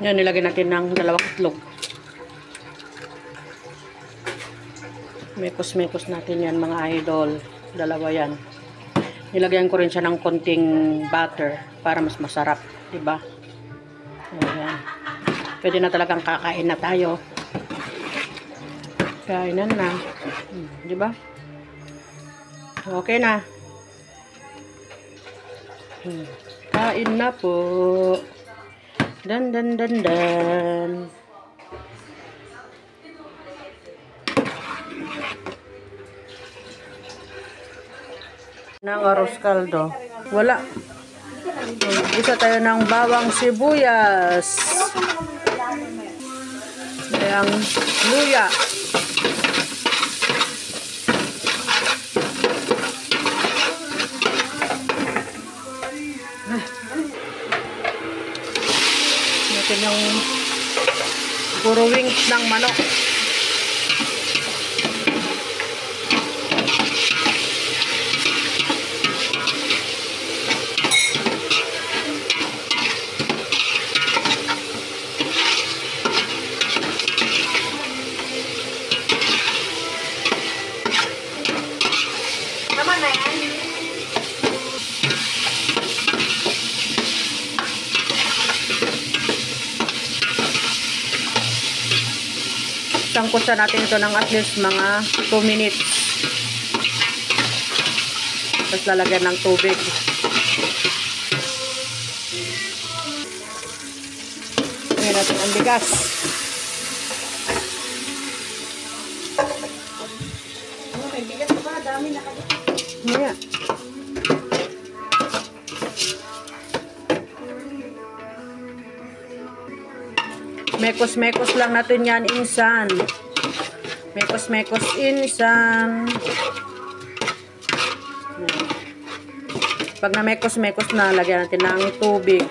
Yan, nilagyan natin ng 2 itlog. Mekos-mekos natin yan mga idol. 2 yan. Nilagyan ko rin siya ng konting butter para mas masarap, diba? Ayan. Pwede na talagang kakain na tayo. Kainan na. Diba? Okay na. Kain na po. Dan. Ng arroz caldo. Wala. Isa tayo ng bawang sibuyas. Ang luya. Natin yung puro wings ng manok. Tangkusan natin ito ng at least mga 2 minutes. Tapos lalagyan ng tubig. Lagyan natin ang bigas. May bigas pa, dami na kayo. Yeah. Mekos-mekos lang natin yan, insan. Mekos-mekos, insan. Pag na mekos-mekos na, lagyan natin ng tubig.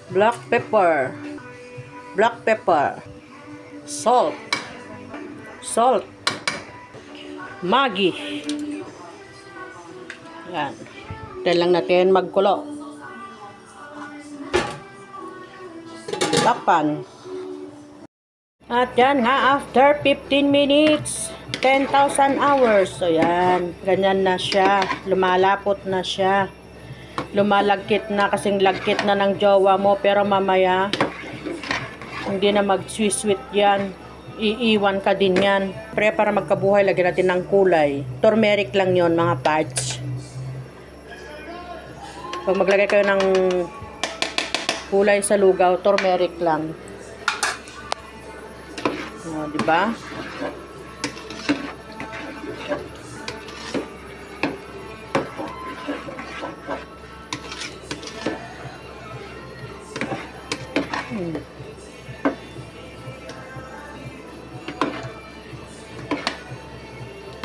Black pepper. Black pepper. Salt. Maggi. Yan. Then lang natin magkulo. Takpan. At yan nga, after 15 minutes, 10,000 hours. So yan, ganyan na siya. Lumalapot na siya. Lumalagkit na, kasing lagkit na ng jowa mo. Pero mamaya, hindi na mag-sweet yan. Iiwan ka din yan. Para magkabuhay, lagyan natin ng kulay. Turmeric lang yon mga parts. Pag maglagay kayo ng kulay sa lugaw, turmeric lang. O, diba?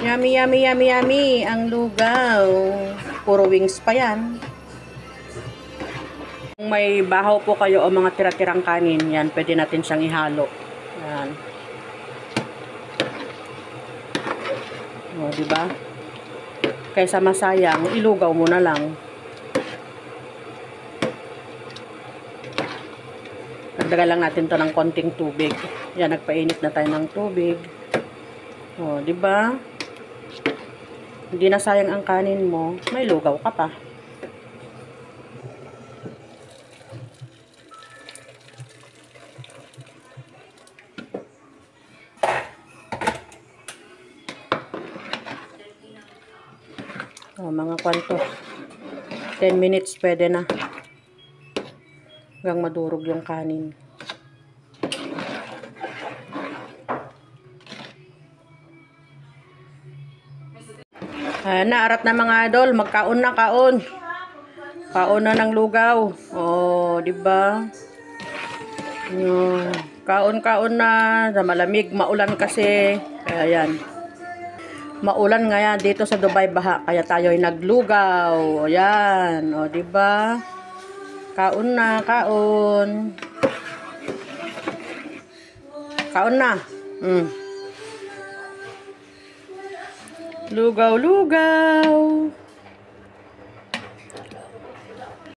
Yummy, yummy, yummy, yummy. Ang lugaw. Puro wings pa yan. Kung may bahaw po kayo o mga tira-tirang kanin, yan, pwede natin siyang ihalo. Yan. O, diba? Kaysa masayang, ilugaw mo na lang. Nagdagal lang natin to ng konting tubig. Yan, nagpainit na tayo ng tubig. O, diba? Hindi na sayang ang kanin mo, may lugaw ka pa. O, mga kwanto. 10 minutes pwede na. Hanggang madurog yung kanin. Naarat na mga idol, magkaon na kaon. Kaon na ng lugaw. Oh, di ba? Kaon-kaon na, sa malamig, maulan kasi. Kaya yan. Maulan nga yan dito sa Dubai baha, kaya tayo ay naglugaw. Ayan, o di ba? Kaon na, kaon. Kaon na. Lugaw, lugaw.